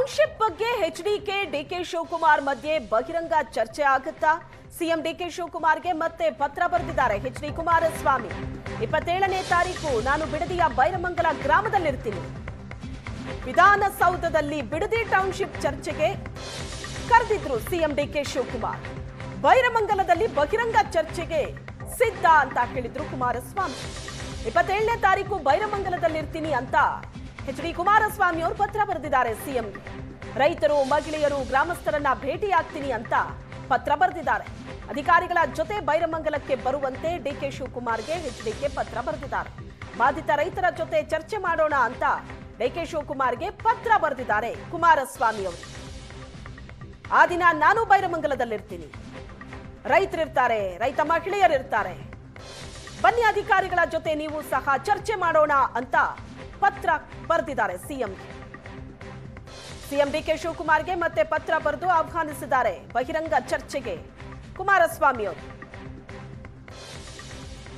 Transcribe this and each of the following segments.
Township ಬಗ್ಗೆ HDK DK Shivakumar ಮಧ್ಯೆ ಬಹಿರಂಗ ಚರ್ಚೆ ಆಗುತ್ತಾ? ಸಿಎಂ ಡಿಕೆ ಶಿವಕುಮಾರ್ಗೆ ಮತ್ತೆ ಪತ್ರ ಬರೆದಿದ್ದಾರೆ ಎಚ್ಡಿ ಕುಮಾರಸ್ವಾಮಿ. 27ನೇ ತಾರೀಕು ನಾನು ಬಿಡದಿಯ ಬೈರಮಂಗಲ ಗ್ರಾಮದಲ್ಲಿರ್ತೀನಿ. ವಿಧಾನಸೌಧದಲ್ಲಿ ಬಿಡದಿ ಟೌನ್ಶಿಪ್ ಚರ್ಚೆಗೆ ಕರೆದಿದ್ರು ಸಿಎಂ ಡಿಕೆ ಶಿವಕುಮಾರ್. ಬೈರಮಂಗಲದಲ್ಲಿ ಬಹಿರಂಗ ಚರ್ಚೆಗೆ ಸಿದ್ಧ ಅಂತ ಹೇಳಿದ್ರು ಕುಮಾರಸ್ವಾಮಿ. 27ನೇ ತಾರೀಕು ಬೈರಮಂಗಲದಲ್ಲಿರ್ತೀನಿ ಅಂತ ಎಚ್ಡಿ ಕುಮಾರಸ್ವಾಮಿ ಅವರು ಪತ್ರ ಬರೆದಿದ್ದಾರೆ ಸಿಎಂಗೆ. ರೈತರು, ಮಹಿಳೆಯರು, ಗ್ರಾಮಸ್ಥರನ್ನ ಭೇಟಿಯಾಗ್ತೀನಿ ಅಂತ ಪತ್ರ ಬರೆದಿದ್ದಾರೆ. ಅಧಿಕಾರಿಗಳ ಜೊತೆ ಬೈರಮಂಗಲಕ್ಕೆ ಬರುವಂತೆ ಡಿಕೆ ಶಿವಕುಮಾರ್ಗೆ ಎಚ್ಡಿಕೆ ಪತ್ರ ಬರೆದಿದ್ದಾರೆ. ಬಾಧಿತ ರೈತರ ಜೊತೆ ಚರ್ಚೆ ಮಾಡೋಣ ಅಂತ ಡಿಕೆ ಶಿವಕುಮಾರ್ಗೆ ಪತ್ರ ಬರೆದಿದ್ದಾರೆ ಕುಮಾರಸ್ವಾಮಿ ಅವರು. ಆ ದಿನ ನಾನು ಬೈರಮಂಗಲದಲ್ಲಿರ್ತೀನಿ, ರೈತರಿರ್ತಾರೆ, ರೈತ ಮಹಿಳೆಯರಿರ್ತಾರೆ, ಬನ್ನಿ ಅಧಿಕಾರಿಗಳ ಜೊತೆ ನೀವು ಸಹ ಚರ್ಚೆ ಮಾಡೋಣ ಅಂತ ಪತ್ರ ಬರೆದಿದ್ದಾರೆ ಸಿಎಂ ಡಿಕೆ ಶಿವಕುಮಾರ್ಗೆ ಮತ್ತೆ ಪತ್ರ ಬರೆದು ಆಹ್ವಾನಿಸಿದ್ದಾರೆ ಬಹಿರಂಗ ಚರ್ಚೆಗೆ ಕುಮಾರಸ್ವಾಮಿ ಅವರು.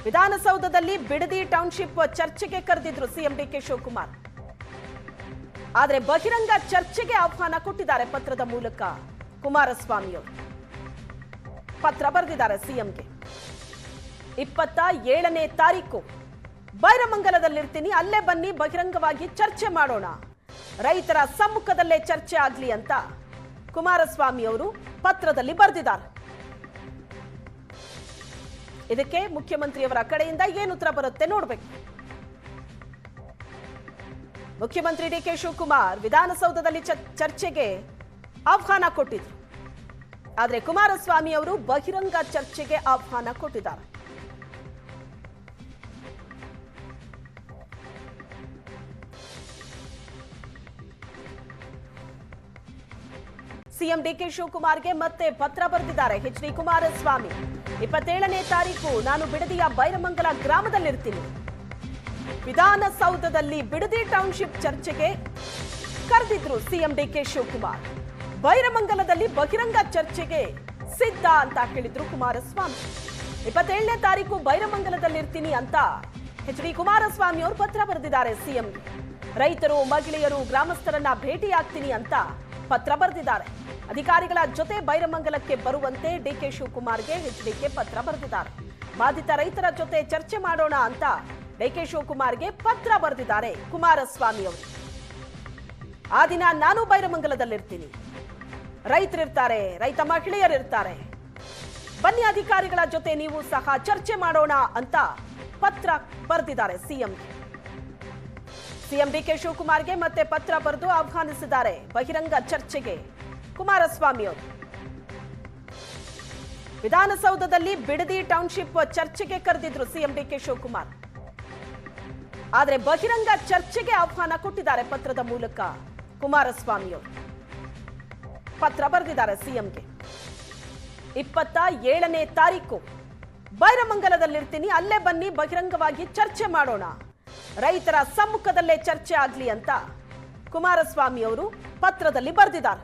ವಿಧಾನಸೌಧದಲ್ಲಿ ಬಿಡದಿ ಟೌನ್ಶಿಪ್ ಚರ್ಚೆಗೆ ಕರೆದಿದ್ರು ಸಿಎಂ ಡಿಕೆ ಶಿವಕುಮಾರ್. ಆದರೆ ಬಹಿರಂಗ ಚರ್ಚೆಗೆ ಆಹ್ವಾನ ಕೊಟ್ಟಿದ್ದಾರೆ ಪತ್ರದ ಮೂಲಕ ಕುಮಾರಸ್ವಾಮಿ ಅವರು. ಪತ್ರ ಬರೆದಿದ್ದಾರೆ ಸಿಎಂಗೆ. 27ನೇ ತಾರೀಕು ಬೈರಮಂಗಲದಲ್ಲಿರ್ತೀನಿ, ಅಲ್ಲೇ ಬನ್ನಿ, ಬಹಿರಂಗವಾಗಿ ಚರ್ಚೆ ಮಾಡೋಣ, ರೈತರ ಸಮ್ಮುಖದಲ್ಲೇ ಚರ್ಚೆ ಆಗ್ಲಿ ಅಂತ ಕುಮಾರಸ್ವಾಮಿ ಅವರು ಪತ್ರದಲ್ಲಿ ಬರೆದಿದ್ದಾರೆ. ಇದಕ್ಕೆ ಮುಖ್ಯಮಂತ್ರಿಯವರ ಕಡೆಯಿಂದ ಏನು ಉತ್ತರ ಬರುತ್ತೆ ನೋಡ್ಬೇಕು. ಮುಖ್ಯಮಂತ್ರಿ ಡಿಕೆ ಶಿವಕುಮಾರ್ ವಿಧಾನಸೌಧದಲ್ಲಿ ಚರ್ಚೆಗೆ ಆಹ್ವಾನ ಕೊಟ್ಟಿದ್ರು. ಆದರೆ ಕುಮಾರಸ್ವಾಮಿ ಅವರು ಬಹಿರಂಗ ಚರ್ಚೆಗೆ ಆಹ್ವಾನ ಕೊಟ್ಟಿದ್ದಾರೆ. ಸಿಎಂ ಡಿಕೆ ಶಿವಕುಮಾರ್ಗೆ ಮತ್ತೆ ಪತ್ರ ಬರೆದಿದ್ದಾರೆ ಎಚ್ಡಿ ಕುಮಾರಸ್ವಾಮಿ. 27ನೇ ತಾರೀಕು ನಾನು ಬಿಡದಿಯ ಬೈರಮಂಗಲ ಗ್ರಾಮದಲ್ಲಿರ್ತೀನಿ. ವಿಧಾನಸೌಧದಲ್ಲಿ ಬಿಡದಿ ಟೌನ್ಶಿಪ್ ಚರ್ಚೆಗೆ ಕರೆದಿದ್ರು ಸಿಎಂ ಡಿಕೆ ಶಿವಕುಮಾರ್. ಬೈರಮಂಗಲದಲ್ಲಿ ಬಹಿರಂಗ ಚರ್ಚೆಗೆ ಸಿದ್ಧ ಅಂತ ಹೇಳಿದ್ರು ಕುಮಾರಸ್ವಾಮಿ. 27ನೇ ತಾರೀಕು ಬೈರಮಂಗಲದಲ್ಲಿರ್ತೀನಿ ಅಂತ ಎಚ್ಡಿ ಕುಮಾರಸ್ವಾಮಿ ಅವರು ಪತ್ರ ಬರೆದಿದ್ದಾರೆ ಸಿಎಂಗೆ. ರೈತರು, ಮಹಿಳೆಯರು, ಗ್ರಾಮಸ್ಥರನ್ನ ಭೇಟಿಯಾಗ್ತೀನಿ ಅಂತ ಪತ್ರ ಬರೆದಿದ್ದಾರೆ. ಅಧಿಕಾರಿಗಳ ಜೊತೆ ಬೈರಮಂಗಲಕ್ಕೆ ಬರುವಂತೆ ಡಿಕೆ ಶಿವಕುಮಾರ್ಗೆ ಎಚ್ಡಿಕೆ ಪತ್ರ ಬರೆದಿದ್ದಾರೆ. ಬಾಧಿತ ರೈತರ ಜೊತೆ ಚರ್ಚೆ ಮಾಡೋಣ ಅಂತ ಡಿಕೆ ಶಿವಕುಮಾರ್ಗೆ ಪತ್ರ ಬರೆದಿದ್ದಾರೆ ಕುಮಾರಸ್ವಾಮಿ ಅವರು. ಆ ದಿನ ನಾನು ಬೈರಮಂಗಲದಲ್ಲಿರ್ತೀನಿ, ರೈತರಿರ್ತಾರೆ, ರೈತ ಮಹಿಳೆಯರಿರ್ತಾರೆ, ಬನ್ನಿ ಅಧಿಕಾರಿಗಳ ಜೊತೆ ನೀವು ಸಹ ಚರ್ಚೆ ಮಾಡೋಣ ಅಂತ ಪತ್ರ ಬರೆದಿದ್ದಾರೆ ಸಿಎಂ ಡಿಕೆ ಶಿವಕುಮಾರ್ಗೆ ಮತ್ತೆ ಪತ್ರ ಬರೆದು ಆಹ್ವಾನಿಸಿದ್ದಾರೆ ಬಹಿರಂಗ ಚರ್ಚೆಗೆ ಕುಮಾರಸ್ವಾಮಿ ಅವರು. ವಿಧಾನಸೌಧದಲ್ಲಿ ಬಿಡದಿ ಟೌನ್ಶಿಪ್ ಚರ್ಚೆಗೆ ಕರೆದಿದ್ರು ಸಿಎಂ ಡಿಕೆ ಶಿವಕುಮಾರ್. ಆದರೆ ಬಹಿರಂಗ ಚರ್ಚೆಗೆ ಆಹ್ವಾನ ಕೊಟ್ಟಿದ್ದಾರೆ ಪತ್ರದ ಮೂಲಕ ಕುಮಾರಸ್ವಾಮಿ ಅವರು. ಪತ್ರ ಬರೆದಿದ್ದಾರೆ ಸಿಎಂಗೆ. 27ನೇ ತಾರೀಕು ಬೈರಮಂಗಲದಲ್ಲಿರ್ತೀನಿ, ಅಲ್ಲೇ ಬನ್ನಿ, ಬಹಿರಂಗವಾಗಿ ಚರ್ಚೆ ಮಾಡೋಣ, ರೈತರ ಸಮ್ಮುಖದಲ್ಲೇ ಚರ್ಚೆ ಆಗ್ಲಿ ಅಂತ ಕುಮಾರಸ್ವಾಮಿ ಅವರು ಪತ್ರದಲ್ಲಿ ಬರೆದಿದ್ದಾರೆ.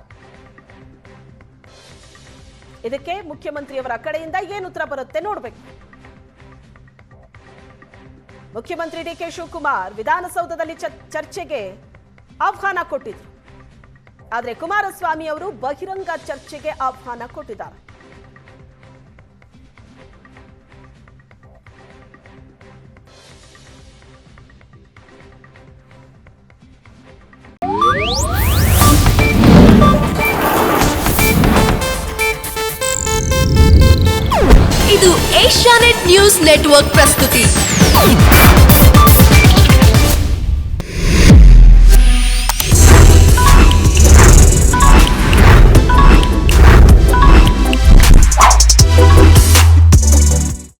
ಇದಕ್ಕೆ ಮುಖ್ಯಮಂತ್ರಿಯವರ ಕಡೆಯಿಂದ ಏನು ಉತ್ತರ ಬರುತ್ತೆ ನೋಡ್ಬೇಕು. ಮುಖ್ಯಮಂತ್ರಿ ಡಿಕೆ ಶಿವಕುಮಾರ್ ವಿಧಾನಸೌಧದಲ್ಲಿ ಚರ್ಚೆಗೆ ಆಹ್ವಾನ ಕೊಟ್ಟಿದ್ರು. ಆದರೆ ಕುಮಾರಸ್ವಾಮಿ ಅವರು ಬಹಿರಂಗ ಚರ್ಚೆಗೆ ಆಹ್ವಾನ ಕೊಟ್ಟಿದ್ದಾರೆ. ಇದು ಏಷ್ಯಾನೆಟ್ ನ್ಯೂಸ್ ನೆಟ್ವರ್ಕ್ ಪ್ರಸ್ತುತಿ.